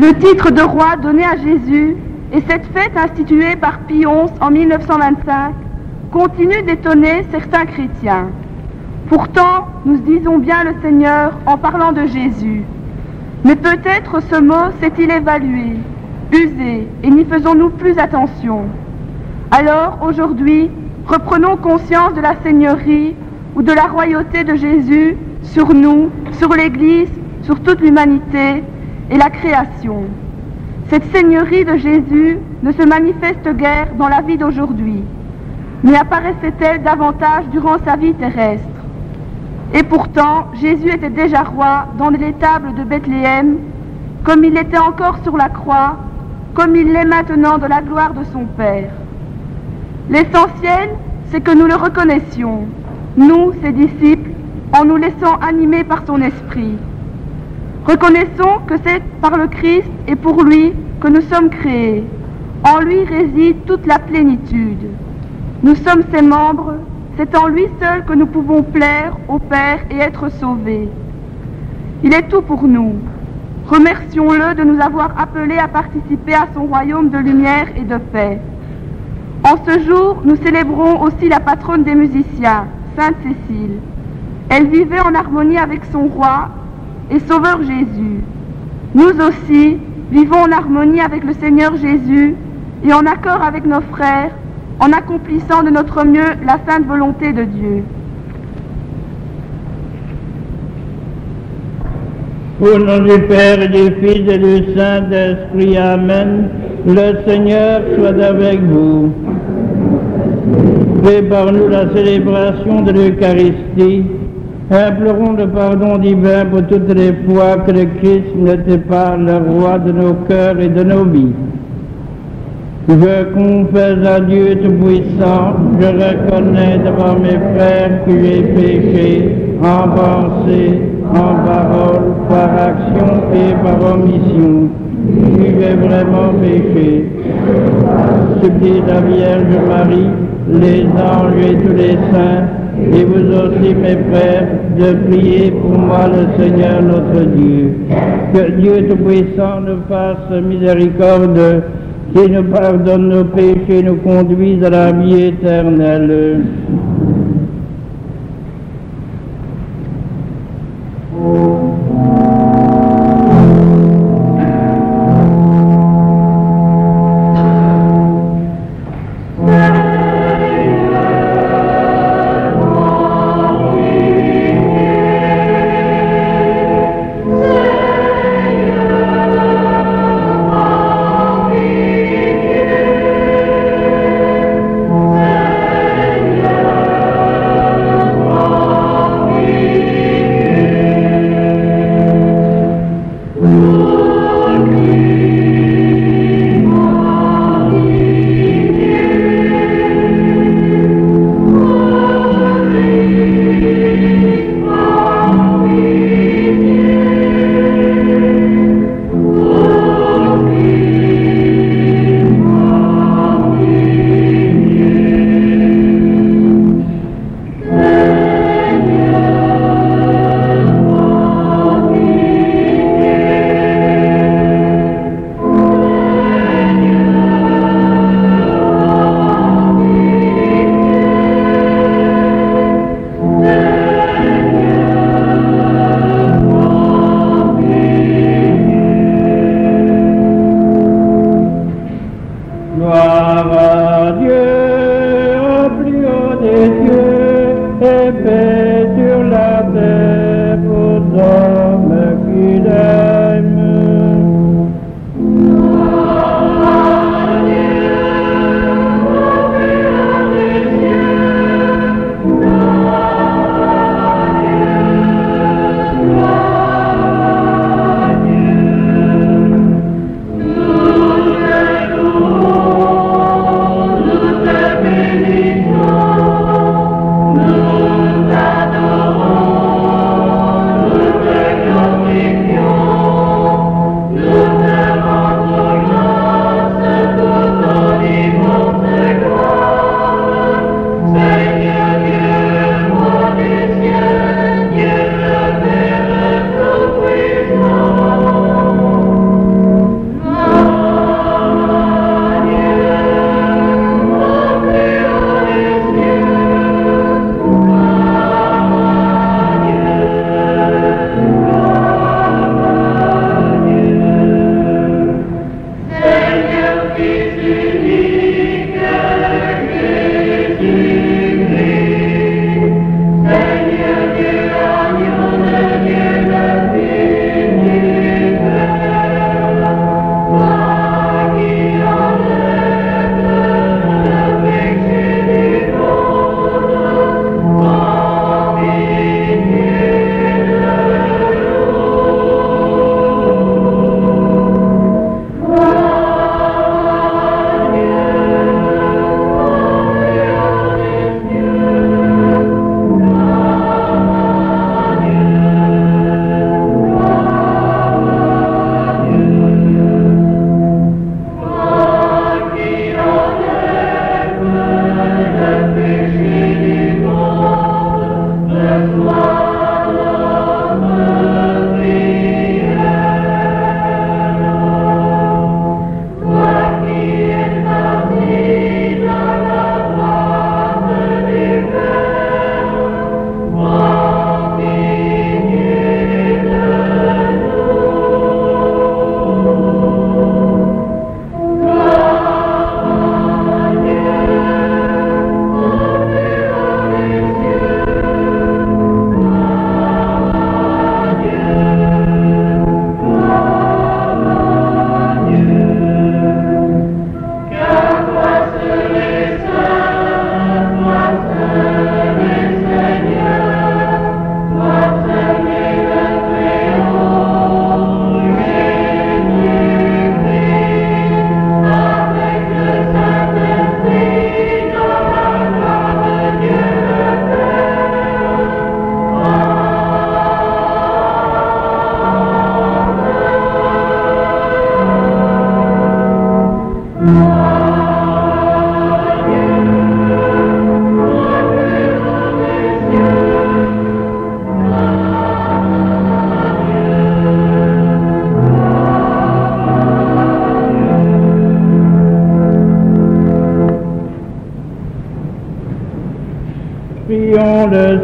Le titre de roi donné à Jésus et cette fête instituée par Pie XI en 1925 continue d'étonner certains chrétiens. Pourtant, nous disons bien le Seigneur en parlant de Jésus. Mais peut-être ce mot s'est-il évalué, usé, et n'y faisons-nous plus attention. Alors, aujourd'hui, reprenons conscience de la seigneurie ou de la royauté de Jésus sur nous, sur l'Église, sur toute l'humanité et la création. Cette seigneurie de Jésus ne se manifeste guère dans la vie d'aujourd'hui, mais apparaissait-elle davantage durant sa vie terrestre. Et pourtant, Jésus était déjà roi dans l'étable de Bethléem, comme il l'était encore sur la croix, comme il l'est maintenant de la gloire de son Père. L'essentiel, c'est que nous le reconnaissions, nous, ses disciples, en nous laissant animer par son esprit. Reconnaissons que c'est par le Christ et pour lui que nous sommes créés. En lui réside toute la plénitude. Nous sommes ses membres, c'est en lui seul que nous pouvons plaire au Père et être sauvés. Il est tout pour nous. Remercions-le de nous avoir appelés à participer à son royaume de lumière et de paix. En ce jour, nous célébrons aussi la patronne des musiciens, Sainte Cécile. Elle vivait en harmonie avec son roi et Sauveur Jésus. Nous aussi vivons en harmonie avec le Seigneur Jésus et en accord avec nos frères, en accomplissant de notre mieux la sainte volonté de Dieu. Au nom du Père et du Fils et du Saint-Esprit, Amen. Le Seigneur soit avec vous. Prépare-nous la célébration de l'Eucharistie. Implorons le pardon divin pour toutes les fois que le Christ n'était pas le roi de nos cœurs et de nos vies. Je confesse à Dieu Tout-Puissant, je reconnais devant mes frères que j'ai péché en pensée, en parole, par action et par omission. J'ai vraiment péché. Supplie la Vierge Marie, les anges et tous les saints, et vous aussi mes frères, de prier pour moi le Seigneur notre Dieu. Que Dieu Tout-Puissant nous fasse miséricorde, qui nous pardonne nos péchés et nous conduise à la vie éternelle. Seigneur,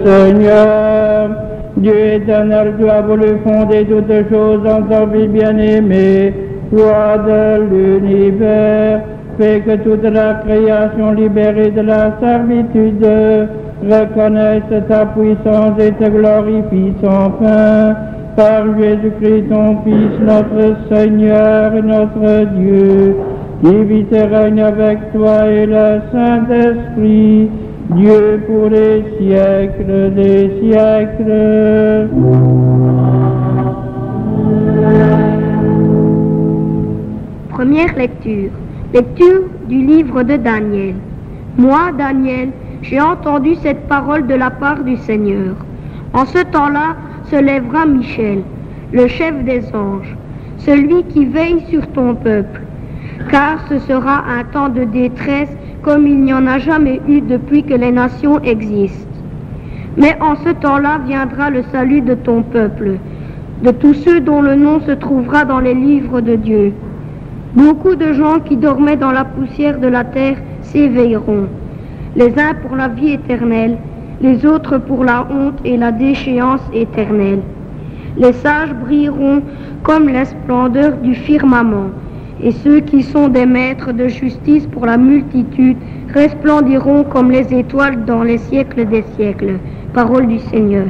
Seigneur. Dieu éternel, tu as voulu fonder toutes choses en ton Fils bien-aimé, roi de l'univers. Fais que toute la création libérée de la servitude reconnaisse ta puissance et te glorifie sans fin. Par Jésus-Christ, ton Fils, notre Seigneur et notre Dieu, qui vit et règne avec toi et le Saint-Esprit, Dieu pour les siècles des siècles. Première lecture. Lecture du livre de Daniel. Moi, Daniel, j'ai entendu cette parole de la part du Seigneur. En ce temps-là se lèvera Michel, le chef des anges, celui qui veille sur ton peuple, car ce sera un temps de détresse comme il n'y en a jamais eu depuis que les nations existent. Mais en ce temps-là viendra le salut de ton peuple, de tous ceux dont le nom se trouvera dans les livres de Dieu. Beaucoup de gens qui dormaient dans la poussière de la terre s'éveilleront, les uns pour la vie éternelle, les autres pour la honte et la déchéance éternelle. Les sages brilleront comme la splendeur du firmament, et ceux qui sont des maîtres de justice pour la multitude resplendiront comme les étoiles dans les siècles des siècles. Parole du Seigneur.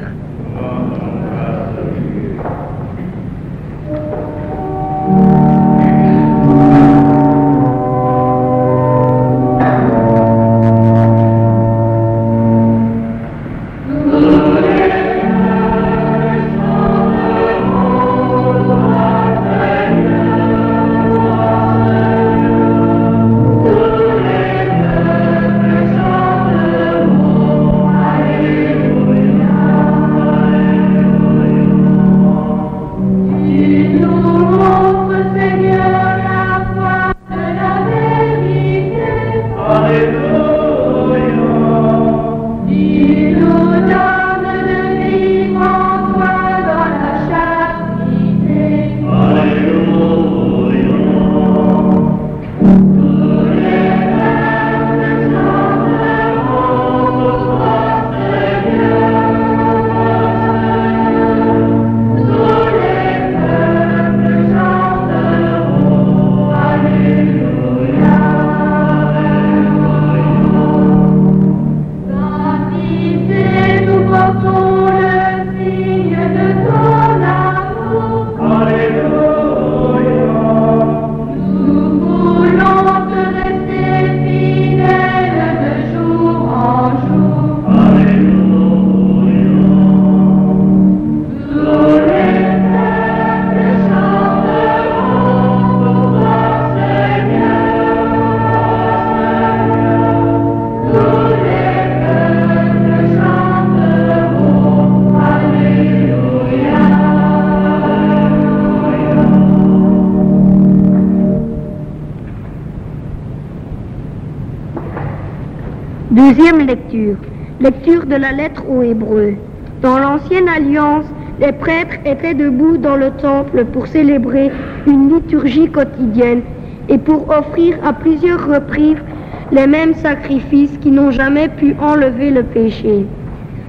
Deuxième lecture. Lecture de la lettre aux Hébreux. Dans l'ancienne alliance, les prêtres étaient debout dans le temple pour célébrer une liturgie quotidienne et pour offrir à plusieurs reprises les mêmes sacrifices qui n'ont jamais pu enlever le péché.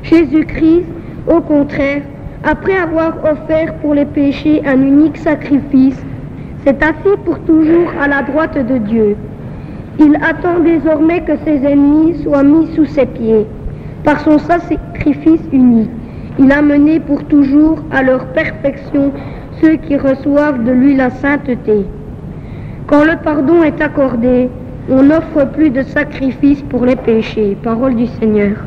Jésus-Christ, au contraire, après avoir offert pour les péchés un unique sacrifice, s'est assis pour toujours à la droite de Dieu. Il attend désormais que ses ennemis soient mis sous ses pieds. Par son sacrifice unique, il a mené pour toujours à leur perfection ceux qui reçoivent de lui la sainteté. Quand le pardon est accordé, on n'offre plus de sacrifice pour les péchés. Parole du Seigneur.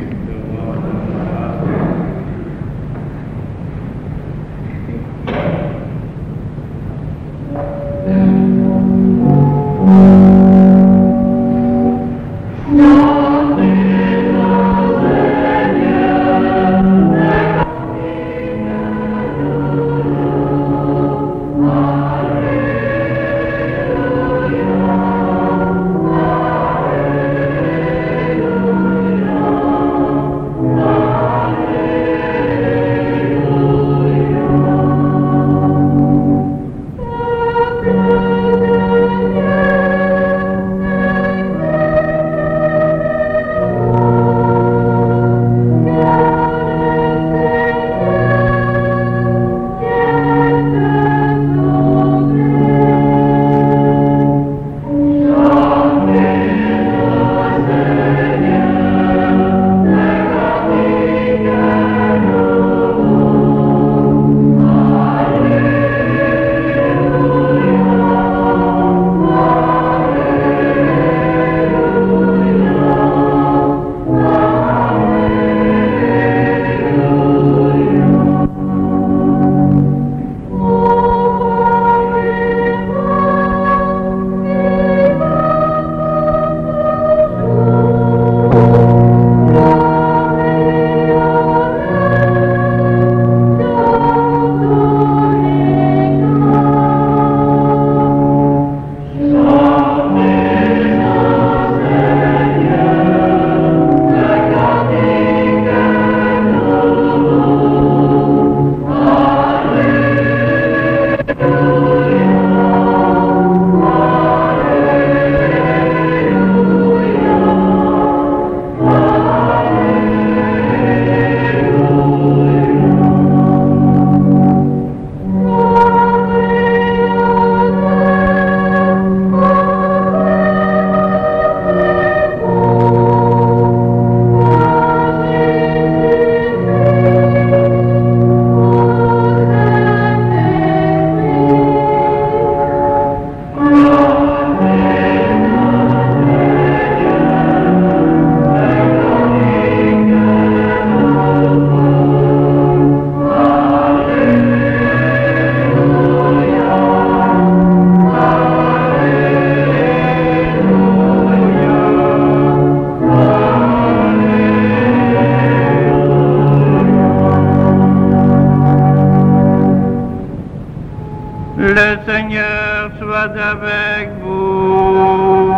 soit avec vous.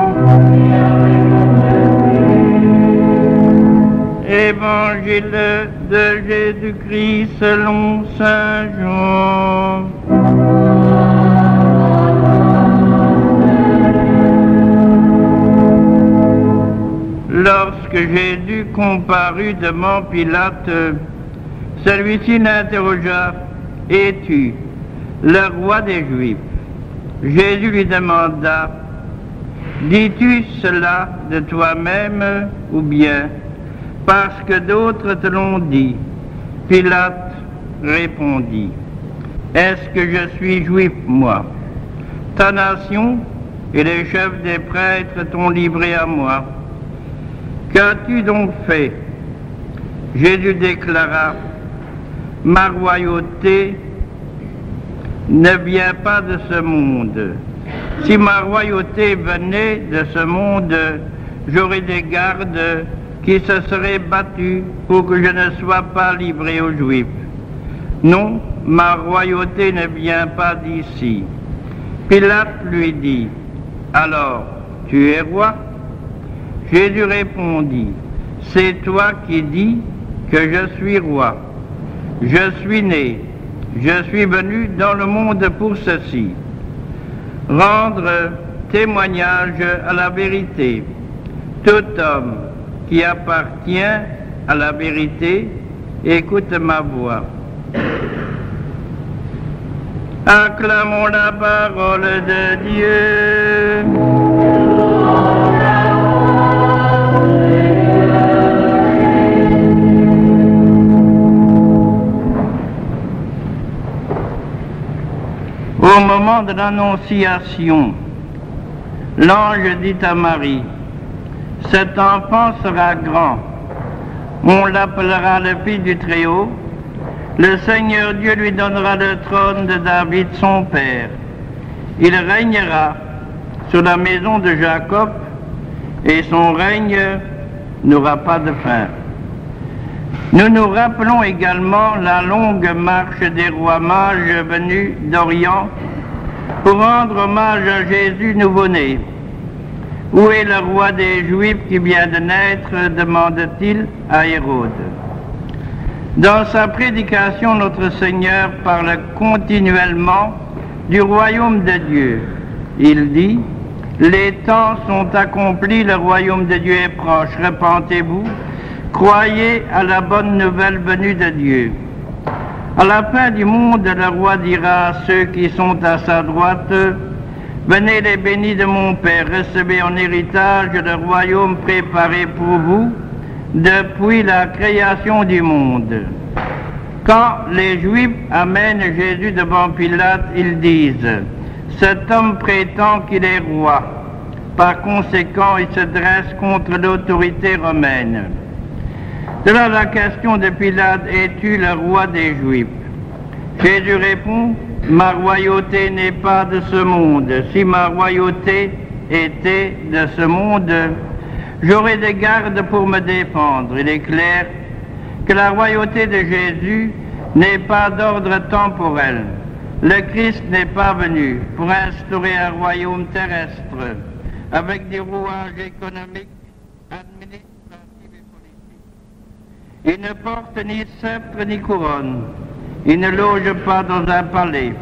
Évangile de Jésus-Christ selon saint Jean. Lorsque Jésus comparut devant Pilate, celui-ci l'interrogea: « Es-tu le roi des Juifs ?» Jésus lui demanda: « Dis-tu cela de toi-même ou bien parce que d'autres te l'ont dit ?» Pilate répondit: « Est-ce que je suis juif, moi? Ta nation et les chefs des prêtres t'ont livré à moi. Qu'as-tu donc fait ?» Jésus déclara: « Ma royauté ne vient pas de ce monde. Si ma royauté venait de ce monde, j'aurais des gardes qui se seraient battus pour que je ne sois pas livré aux Juifs. Non, ma royauté ne vient pas d'ici. » Pilate lui dit: « Alors, tu es roi ?» Jésus répondit: « C'est toi qui dis que je suis roi. Je suis né, je suis venu dans le monde pour ceci, rendre témoignage à la vérité. Tout homme qui appartient à la vérité écoute ma voix. » Acclamons la parole de Dieu. Au moment de l'Annonciation, l'ange dit à Marie: « Cet enfant sera grand, on l'appellera le Fils du Très-Haut. Le Seigneur Dieu lui donnera le trône de David son père. Il régnera sur la maison de Jacob et son règne n'aura pas de fin. » Nous nous rappelons également la longue marche des rois mages venus d'Orient pour rendre hommage à Jésus nouveau-né. « Où est le roi des Juifs qui vient de naître ?» demande-t-il à Hérode. Dans sa prédication, notre Seigneur parle continuellement du royaume de Dieu. Il dit: « Les temps sont accomplis, le royaume de Dieu est proche, repentez-vous. Croyez à la bonne nouvelle venue de Dieu. » À la fin du monde, le roi dira à ceux qui sont à sa droite: « Venez les bénis de mon Père, recevez en héritage le royaume préparé pour vous depuis la création du monde. » Quand les Juifs amènent Jésus devant Pilate, ils disent: « Cet homme prétend qu'il est roi. » Par conséquent, il se dresse contre l'autorité romaine. De là la question de Pilate: « Es-tu le roi des Juifs ?» Jésus répond: « Ma royauté n'est pas de ce monde. Si ma royauté était de ce monde, j'aurais des gardes pour me défendre. » Il est clair que la royauté de Jésus n'est pas d'ordre temporel. Le Christ n'est pas venu pour instaurer un royaume terrestre avec des rouages économiques, administratifs. Il ne porte ni sceptre ni couronne. Il ne loge pas dans un palais.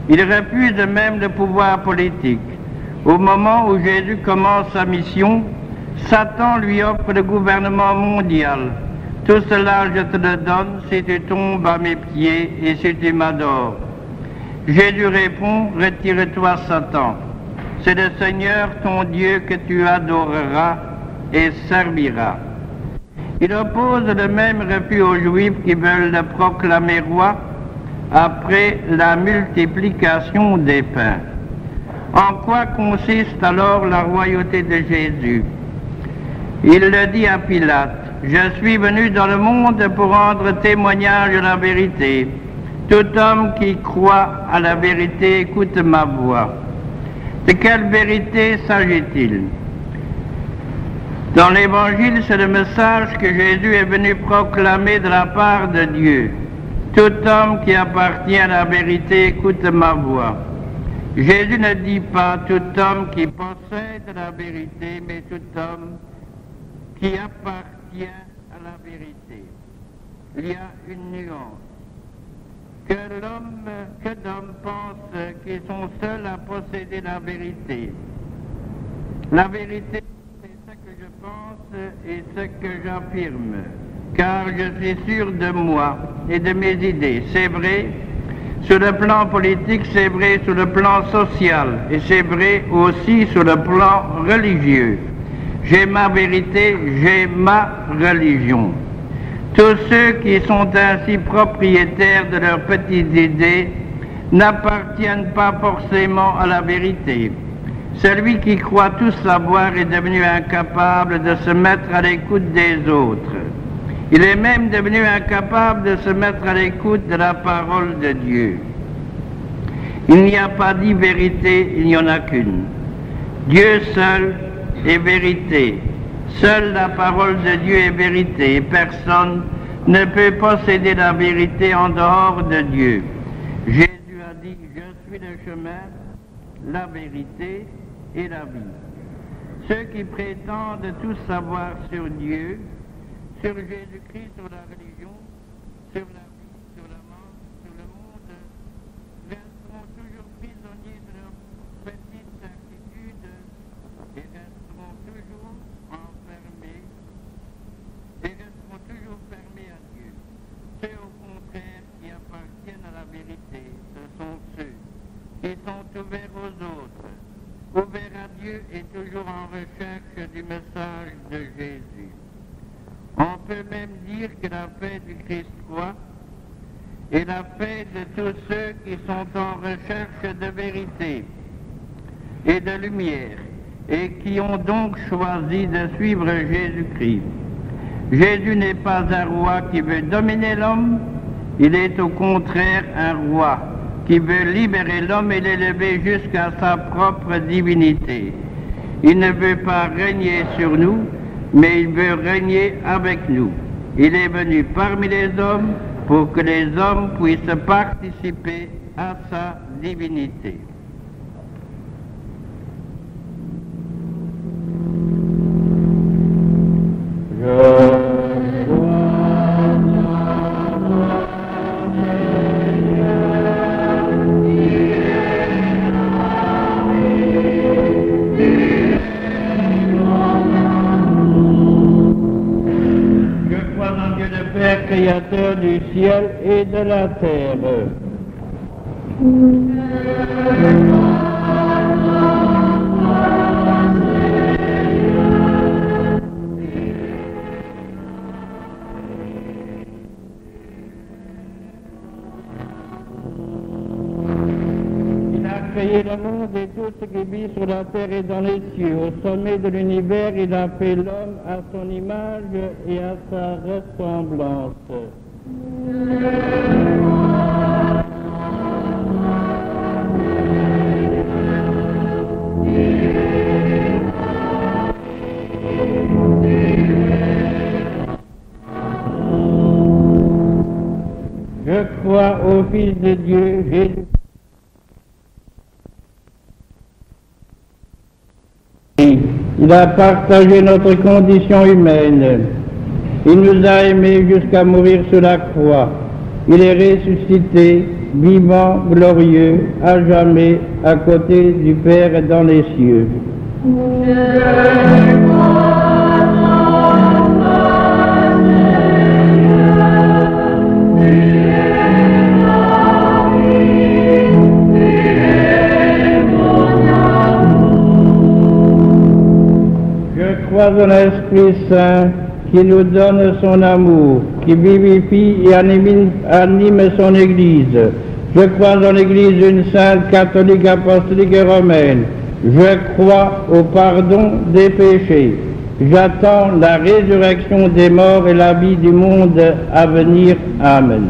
Il refuse même le pouvoir politique. Au moment où Jésus commence sa mission, Satan lui offre le gouvernement mondial. « Tout cela, je te le donne si tu tombes à mes pieds et si tu m'adores. » Jésus répond: « Retire-toi, Satan. C'est le Seigneur ton Dieu que tu adoreras et serviras. » Il oppose le même refus aux Juifs qui veulent le proclamer roi après la multiplication des pains. En quoi consiste alors la royauté de Jésus? Il le dit à Pilate: « Je suis venu dans le monde pour rendre témoignage à la vérité. Tout homme qui croit à la vérité écoute ma voix. » De quelle vérité s'agit-il? Dans l'Évangile, c'est le message que Jésus est venu proclamer de la part de Dieu. Tout homme qui appartient à la vérité écoute ma voix. Jésus ne dit pas tout homme qui possède la vérité, mais tout homme qui appartient à la vérité. Il y a une nuance. Que d'hommes pensent qu'ils sont seuls à posséder la vérité. La vérité, c'est ce que je pense et ce que j'affirme, car je suis sûr de moi et de mes idées. C'est vrai sur le plan politique, c'est vrai sur le plan social, et c'est vrai aussi sur le plan religieux. J'ai ma vérité, j'ai ma religion. Tous ceux qui sont ainsi propriétaires de leurs petites idées n'appartiennent pas forcément à la vérité. Celui qui croit tout savoir est devenu incapable de se mettre à l'écoute des autres. Il est même devenu incapable de se mettre à l'écoute de la parole de Dieu. Il n'y a pas dit vérité, il n'y en a qu'une. Dieu seul est vérité. Seule la parole de Dieu est vérité et personne ne peut posséder la vérité en dehors de Dieu. Jésus a dit, je suis le chemin, la vérité et la vie. Ceux qui prétendent tout savoir sur Dieu, sur Jésus-Christ, sur la religion, sur la vie, sur la mort, sur le monde, resteront toujours prisonniers de leur petite certitude et resteront toujours enfermés et resteront toujours fermés à Dieu. Ceux au contraire qui appartiennent à la vérité, ce sont ceux qui sont ouverts aux autres, ouverts à Dieu et toujours en recherche du message de Jésus. On peut même dire que la paix du Christ croit est la paix de tous ceux qui sont en recherche de vérité et de lumière et qui ont donc choisi de suivre Jésus-Christ. Jésus n'est pas un roi qui veut dominer l'homme, il est au contraire un roi qui veut libérer l'homme et l'élever jusqu'à sa propre divinité. Il ne veut pas régner sur nous, mais il veut régner avec nous. Il est venu parmi les hommes pour que les hommes puissent participer à sa divinité. Créateur du ciel et de la terre. Il a créé le monde et tout ce qui vit sur la terre et dans les cieux. Au sommet de l'univers, il a fait l'homme à son image et à sa ressemblance. Je crois au Fils de Dieu, Jésus. Il a partagé notre condition humaine. Il nous a aimés jusqu'à mourir sur la croix. Il est ressuscité, vivant, glorieux, à jamais, à côté du Père dans les cieux. Je crois en l'Esprit Saint qui nous donne son amour, qui vivifie et anime son Église. Je crois en l'Église une sainte, catholique, apostolique et romaine. Je crois au pardon des péchés. J'attends la résurrection des morts et la vie du monde à venir. Amen.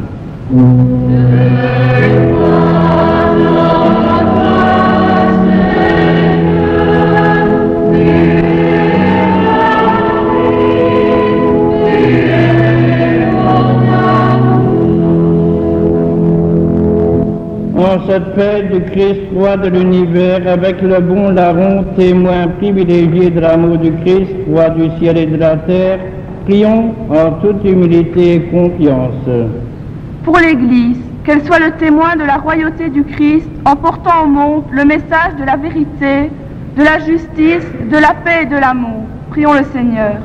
cette fête du Christ, roi de l'univers, avec le bon larron, témoin privilégié de l'amour du Christ, roi du ciel et de la terre, prions en toute humilité et confiance. Pour l'Église, qu'elle soit le témoin de la royauté du Christ en portant au monde le message de la vérité, de la justice, de la paix et de l'amour. Prions le Seigneur.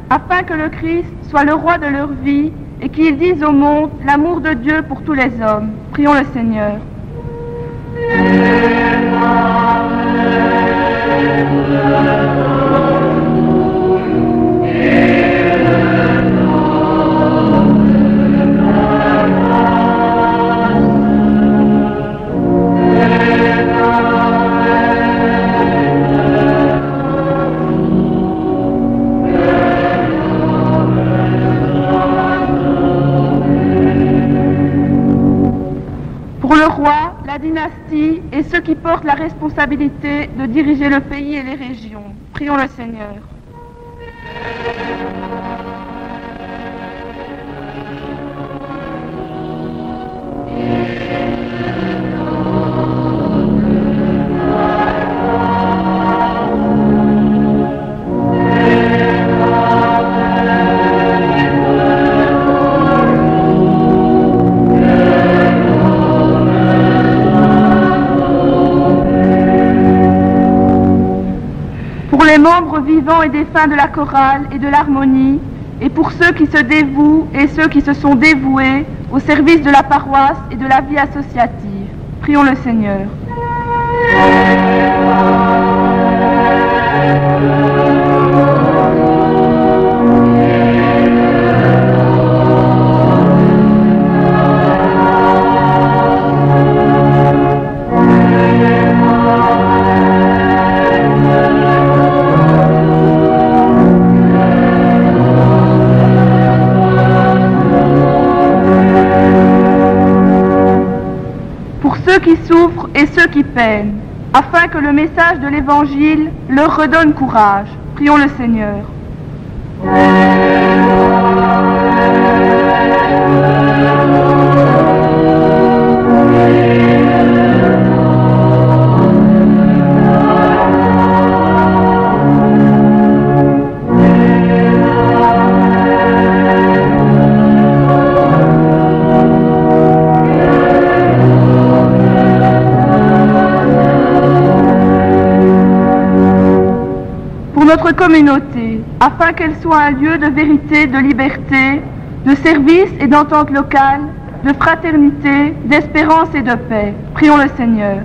Afin que le Christ soit le roi de leur vie et qu'ils disent au monde l'amour de Dieu pour tous les hommes. Prions le Seigneur. Dynastie et ceux qui portent la responsabilité de diriger le pays et les régions. Prions le Seigneur. Les membres vivants et défunts de la chorale et de l'harmonie, et pour ceux qui se dévouent et ceux qui se sont dévoués au service de la paroisse et de la vie associative. Prions le Seigneur. Qui souffrent et ceux qui peinent, afin que le message de l'Évangile leur redonne courage. Prions le Seigneur. Notre communauté, afin qu'elle soit un lieu de vérité, de liberté, de service et d'entente locale, de fraternité, d'espérance et de paix. Prions le Seigneur.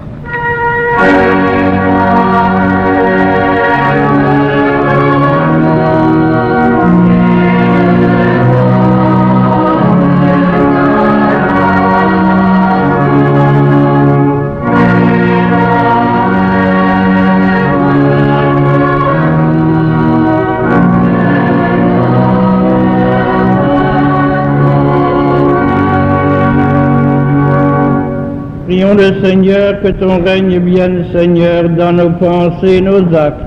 Prions le Seigneur que ton règne vienne, Seigneur, dans nos pensées et nos actes,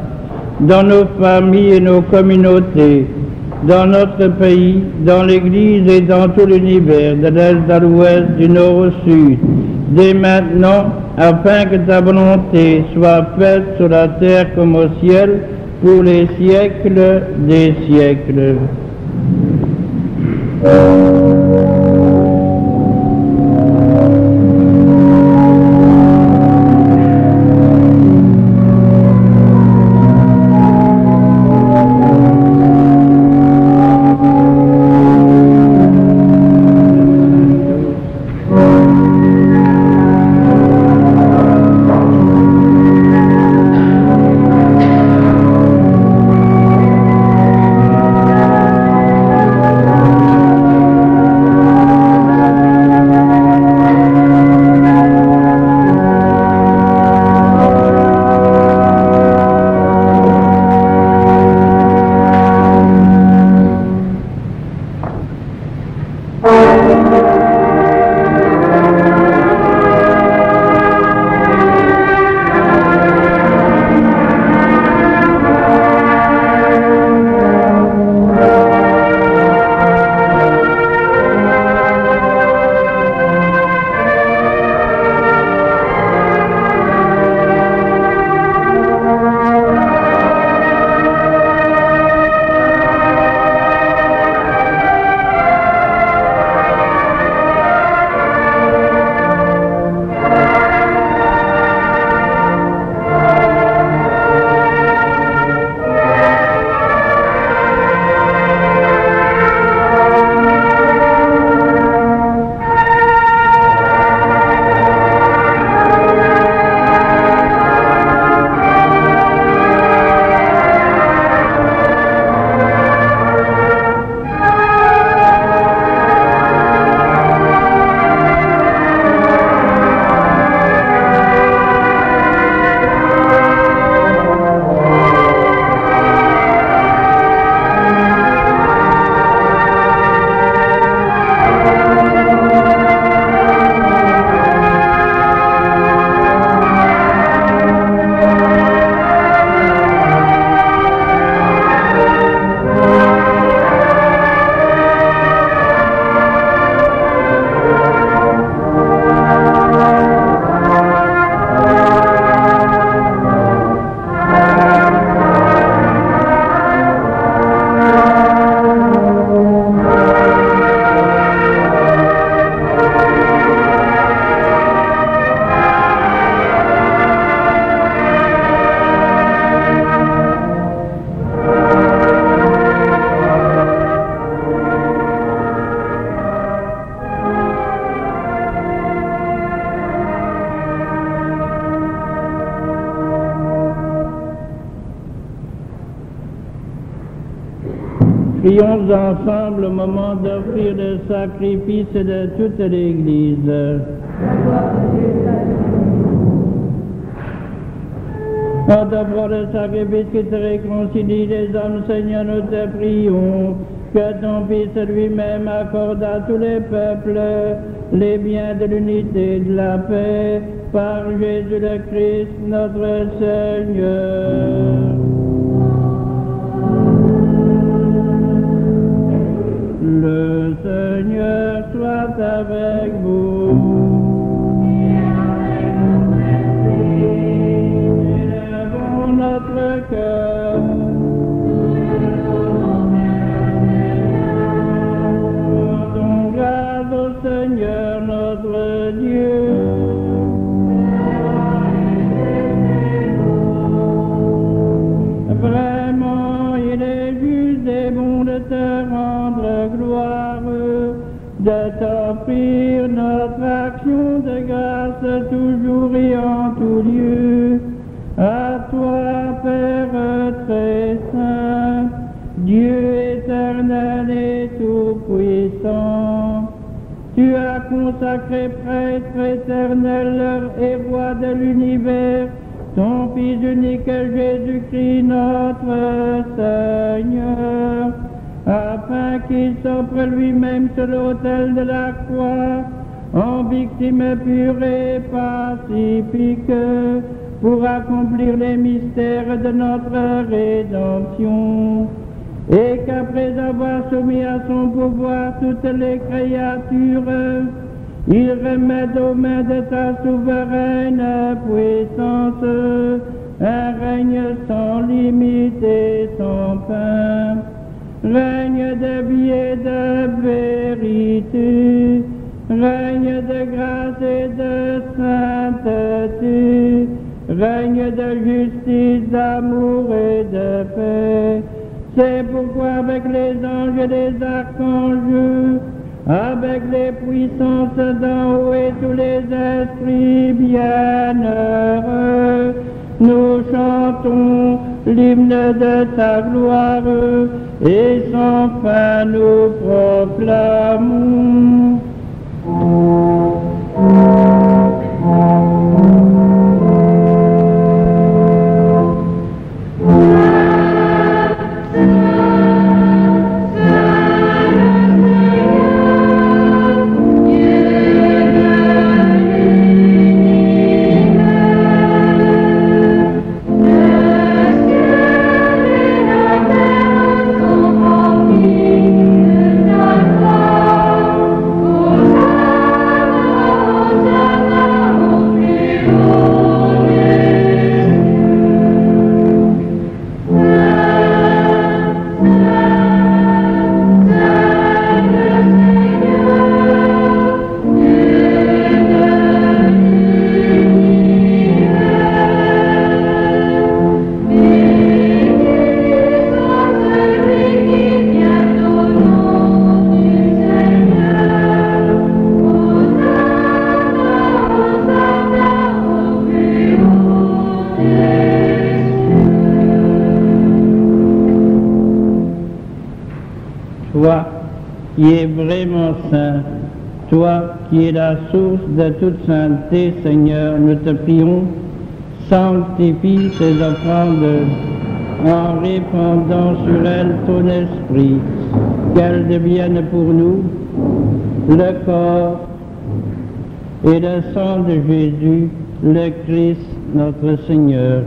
dans nos familles et nos communautés, dans notre pays, dans l'Église et dans tout l'univers, de l'Est à l'Ouest, du Nord au Sud, dès maintenant, afin que ta volonté soit faite sur la terre comme au ciel, pour les siècles des siècles. Prions ensemble au moment d'offrir le sacrifice de toute l'Église. En t'offrant le sacrifice qui te réconcilie les hommes, Seigneur, nous te prions que ton Fils lui-même accorde à tous les peuples les biens de l'unité et de la paix par Jésus le Christ, notre Seigneur. Le Seigneur soit avec vous. Élevons notre cœur. Rendons grâce au Seigneur notre Dieu. Vraiment, il est juste et bon de te rendre gloire, de t'offrir notre action de grâce toujours et en tout lieu. À toi, Père très saint, Dieu éternel et tout-puissant, tu as consacré prêtre éternel et roi de l'univers, ton Fils unique Jésus-Christ notre Seigneur, afin qu'il s'offre lui-même sur l'autel de la croix, en victime pure et pacifique, pour accomplir les mystères de notre rédemption, et qu'après avoir soumis à son pouvoir toutes les créatures, il remette aux mains de ta souveraine puissance un règne sans limite et sans fin, règne de vie et de vérité, règne de grâce et de sainteté, règne de justice, d'amour et de paix. C'est pourquoi avec les anges et les archanges, avec les puissances d'en haut et tous les esprits bienheureux, nous chantons l'hymne de ta gloire et sans fin nous proclamons. Toi qui es vraiment saint, toi qui es la source de toute sainteté, Seigneur, nous te prions, sanctifie ces offrandes en répandant sur elles ton esprit, qu'elles deviennent pour nous le corps et le sang de Jésus, le Christ, notre Seigneur.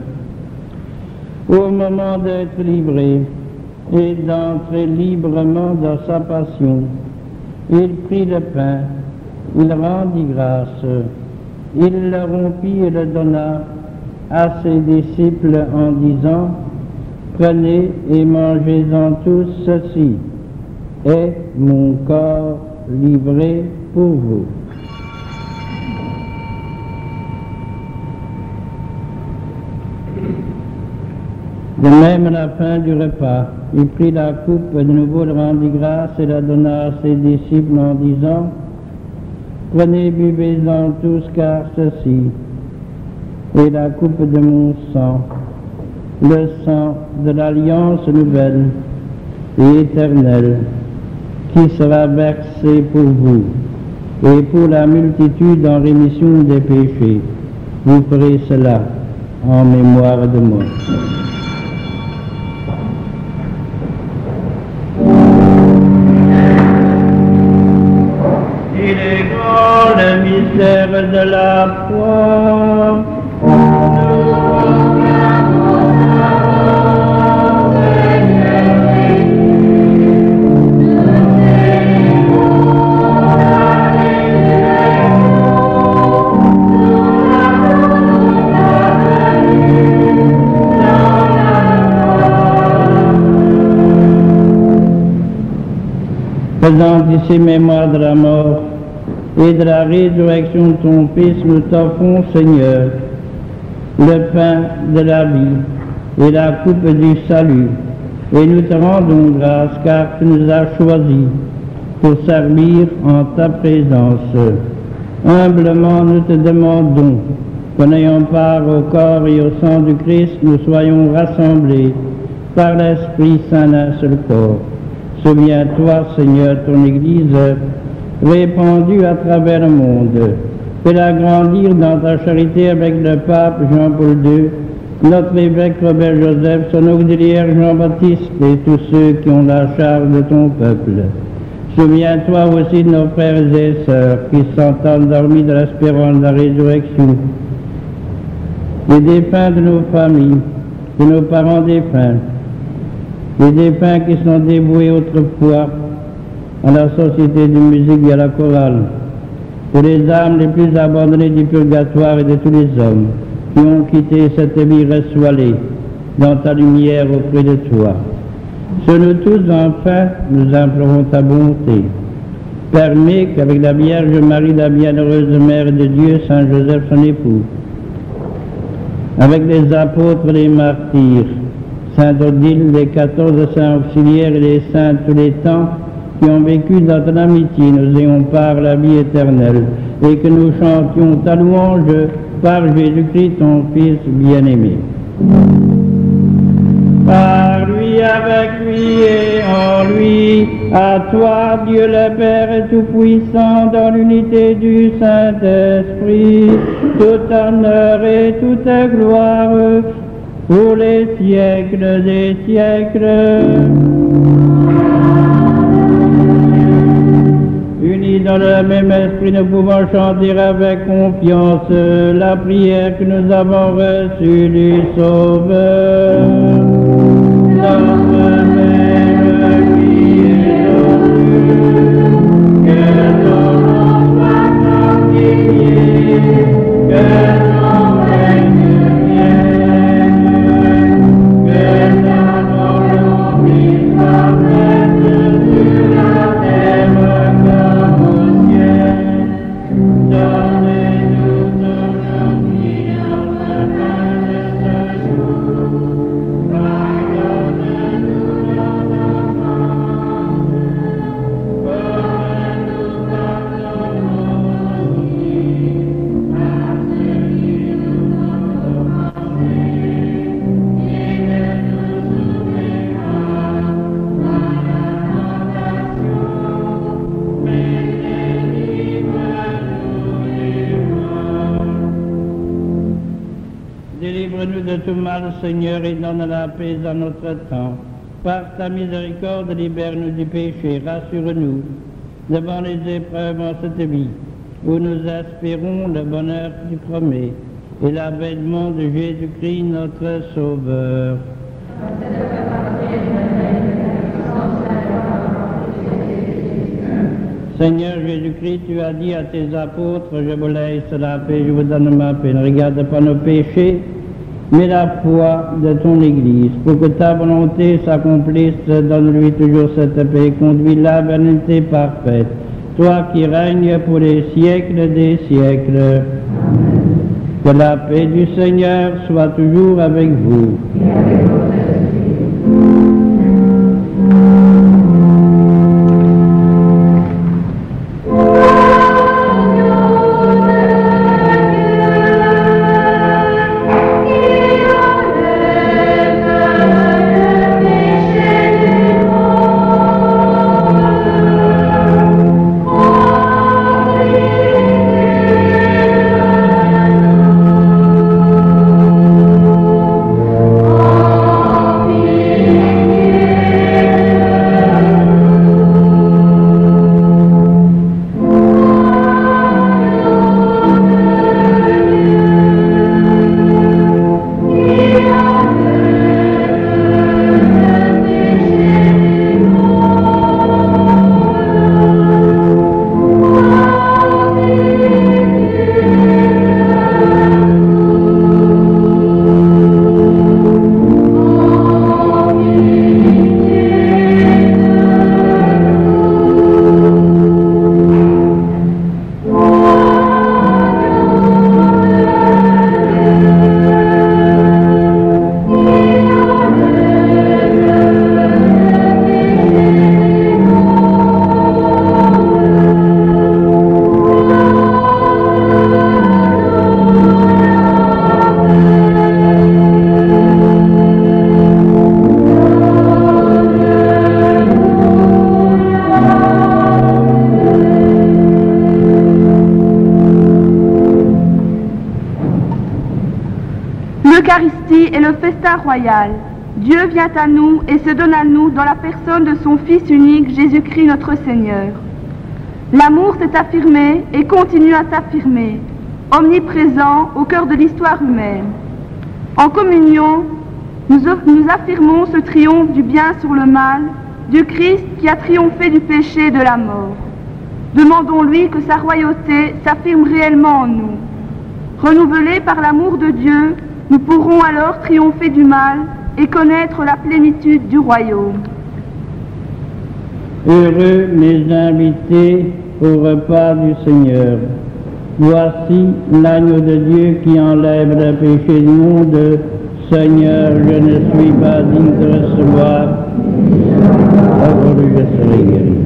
Au moment d'être livré et d'entrer librement dans sa passion, il prit le pain, il rendit grâce, il le rompit et le donna à ses disciples en disant: prenez et mangez-en tous, ceci est mon corps livré pour vous. De même, à la fin du repas, il prit la coupe, de nouveau le rendit grâce et la donna à ses disciples en disant: prenez, buvez-en tous, car ceci est la coupe de mon sang, le sang de l'alliance nouvelle, et éternel qui sera versé pour vous et pour la multitude en rémission des péchés. Vous ferez cela en mémoire de moi. Il est grand le mystère de la foi. Présente ici mémoire de la mort et de la résurrection de ton Fils, nous t'offrons, Seigneur, le pain de la vie et la coupe du salut. Et nous te rendons grâce car tu nous as choisis pour servir en ta présence. Humblement, nous te demandons qu'en ayant part au corps et au sang du Christ, nous soyons rassemblés par l'Esprit Saint d'un seul corps. Souviens-toi, Seigneur, ton Église répandue à travers le monde. Fais-la grandir dans ta charité avec le pape Jean-Paul II, notre évêque Robert Joseph, son auxiliaire Jean-Baptiste et tous ceux qui ont la charge de ton peuple. Souviens-toi aussi de nos frères et sœurs qui sont endormis de l'espérance de la résurrection, des défunts de nos familles, de nos parents défunts, les défunts qui sont dévoués autrefois à la société de musique et à la chorale, pour les âmes les plus abandonnées du purgatoire et de tous les hommes qui ont quitté cette vie ressoilée dans ta lumière auprès de toi. Sur nous tous, enfin, nous implorons ta bonté. Permets qu'avec la Vierge Marie, la bienheureuse Mère de Dieu, Saint Joseph, son époux, avec les apôtres et les martyrs, Saint Odile, les 14 saints auxiliaires et les saints de tous les temps qui ont vécu dans ton amitié, nous ayons part la vie éternelle et que nous chantions ta louange par Jésus-Christ, ton Fils bien-aimé. Par lui, avec lui et en lui, à toi, Dieu le Père Tout-Puissant, dans l'unité du Saint-Esprit, tout honneur et toute gloire, pour les siècles des siècles. Unis dans le même esprit, nous pouvons chanter avec confiance la prière que nous avons reçue du Sauveur. Notre Mère qui est aux cieux, que ton nom soit sanctifié, que ton règne vienne, que ta volonté soit faite sur la terre comme au ciel. Donnez-nous aujourd'hui notre pain de ce jour. Pardonne-nous nos offenses, comme nous pardonnons aussi à ceux qui nous ont offensés, et ne nous soumets pas à la tentation, mais délivre-nous de tout mal, Seigneur, et donne la paix dans notre temps. Par ta miséricorde, libère-nous du péché, rassure-nous devant les épreuves en cette vie, où nous espérons le bonheur que tu promets et l'avènement de Jésus-Christ, notre Sauveur. Seigneur Jésus-Christ, tu as dit à tes apôtres, je vous laisse la paix, je vous donne ma paix. Ne regarde pas nos péchés, mais la foi de ton Église. Pour que ta volonté s'accomplisse, donne-lui toujours cette paix, conduis-la vers l'unité parfaite. Toi qui règnes pour les siècles des siècles. Que la paix du Seigneur soit toujours avec vous. Thank you. L'Eucharistie est le festin royal. Dieu vient à nous et se donne à nous dans la personne de son Fils unique, Jésus-Christ notre Seigneur. L'amour s'est affirmé et continue à s'affirmer, omniprésent au cœur de l'histoire humaine. En communion, nous affirmons ce triomphe du bien sur le mal, du Christ qui a triomphé du péché et de la mort. Demandons-lui que sa royauté s'affirme réellement en nous. Renouvelés par l'amour de Dieu, nous pourrons alors triompher du mal et connaître la plénitude du royaume. Heureux mes invités au repas du Seigneur. Voici l'agneau de Dieu qui enlève le péché du monde. Seigneur, je ne suis pas digne de recevoir. Aujourd'hui, je serai guéri.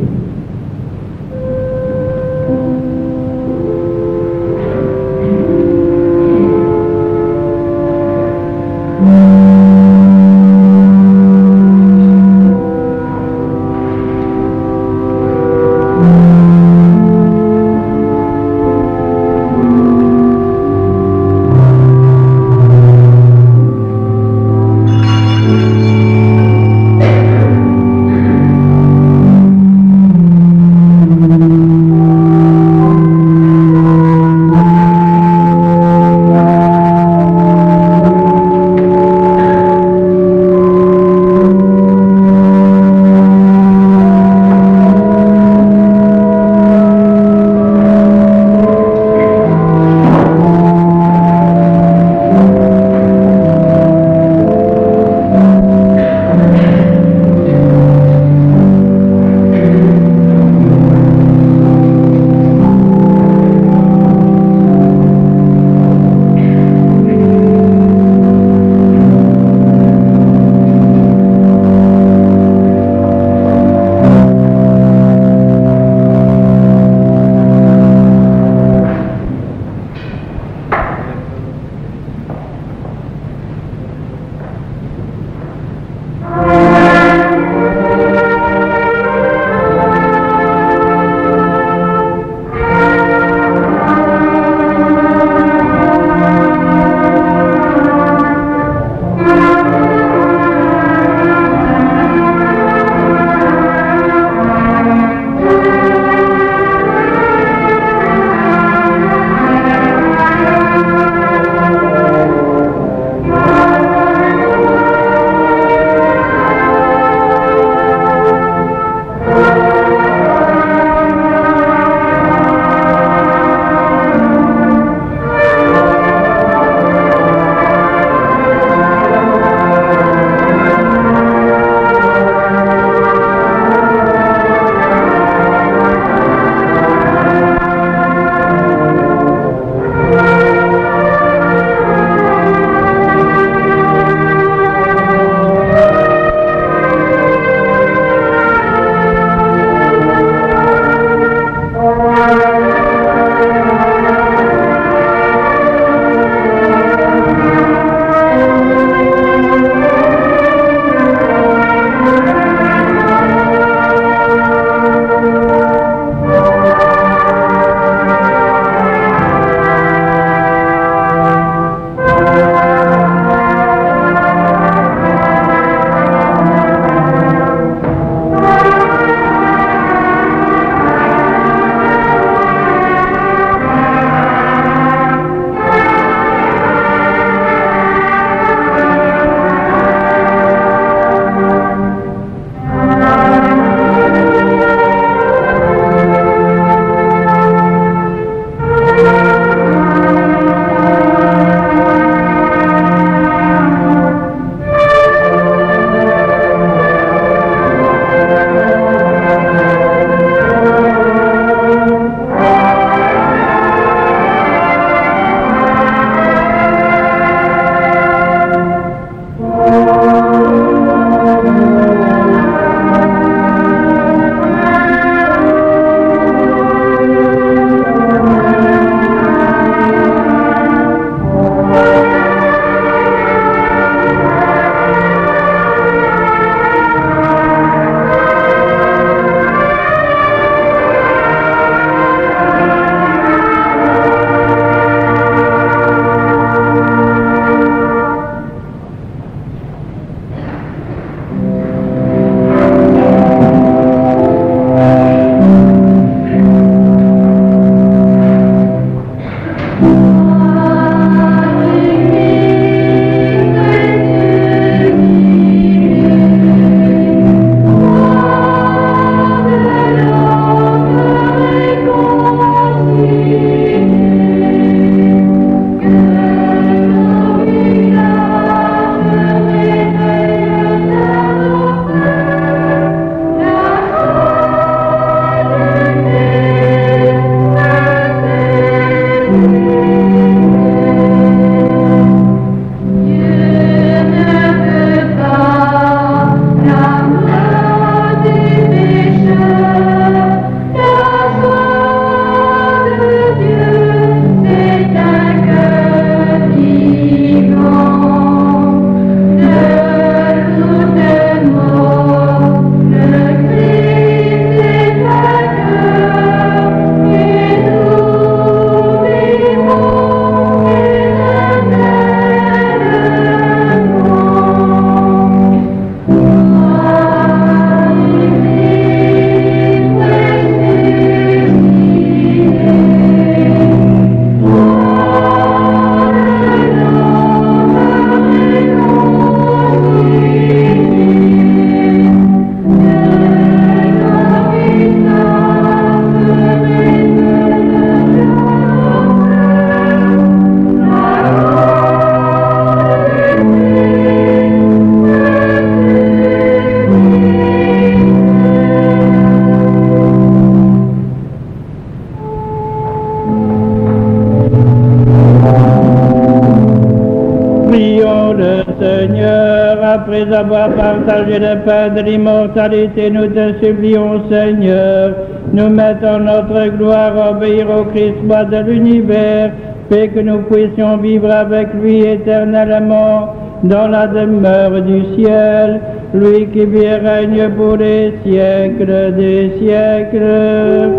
Seigneur, après avoir partagé le pain de l'immortalité, nous te supplions, Seigneur, nous mettons notre gloire à obéir au Christ roi de l'univers, et que nous puissions vivre avec lui éternellement dans la demeure du ciel, lui qui vit et règne pour les siècles des siècles.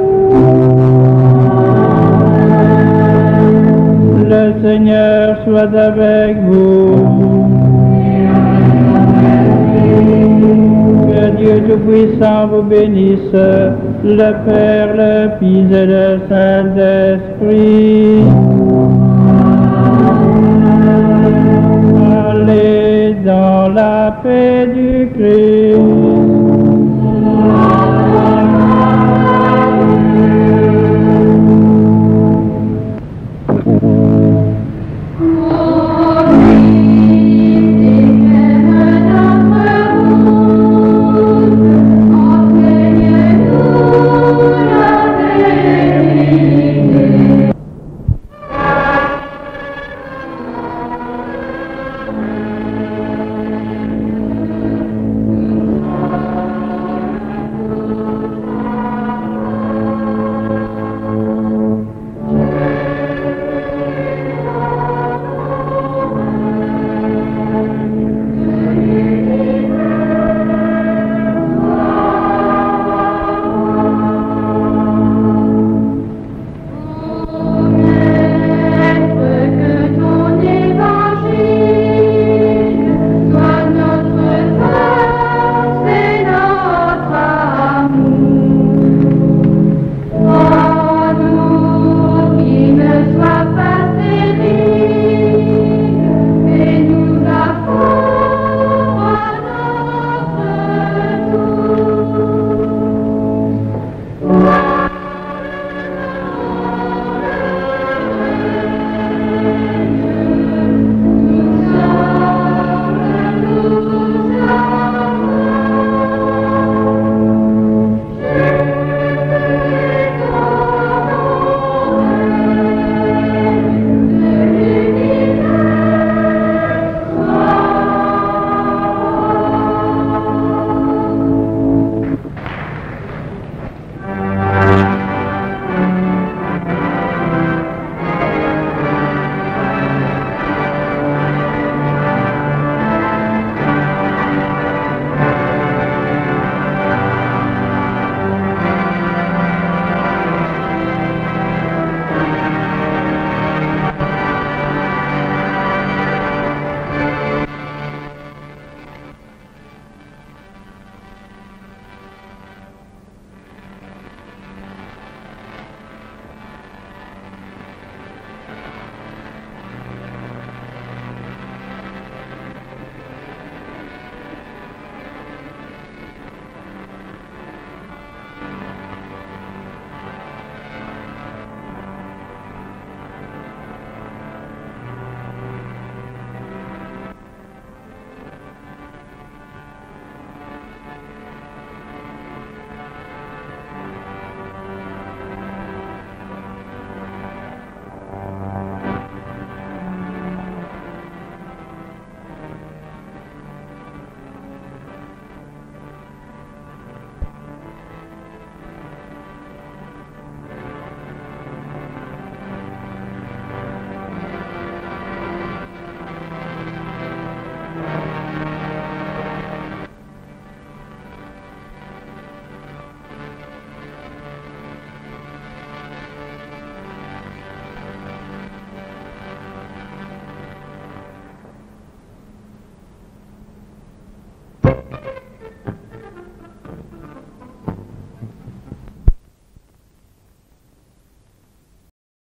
Le Seigneur soit avec vous. Que Dieu Tout-Puissant vous bénisse, le Père, le Fils et le Saint-Esprit. Allez dans la paix du Christ.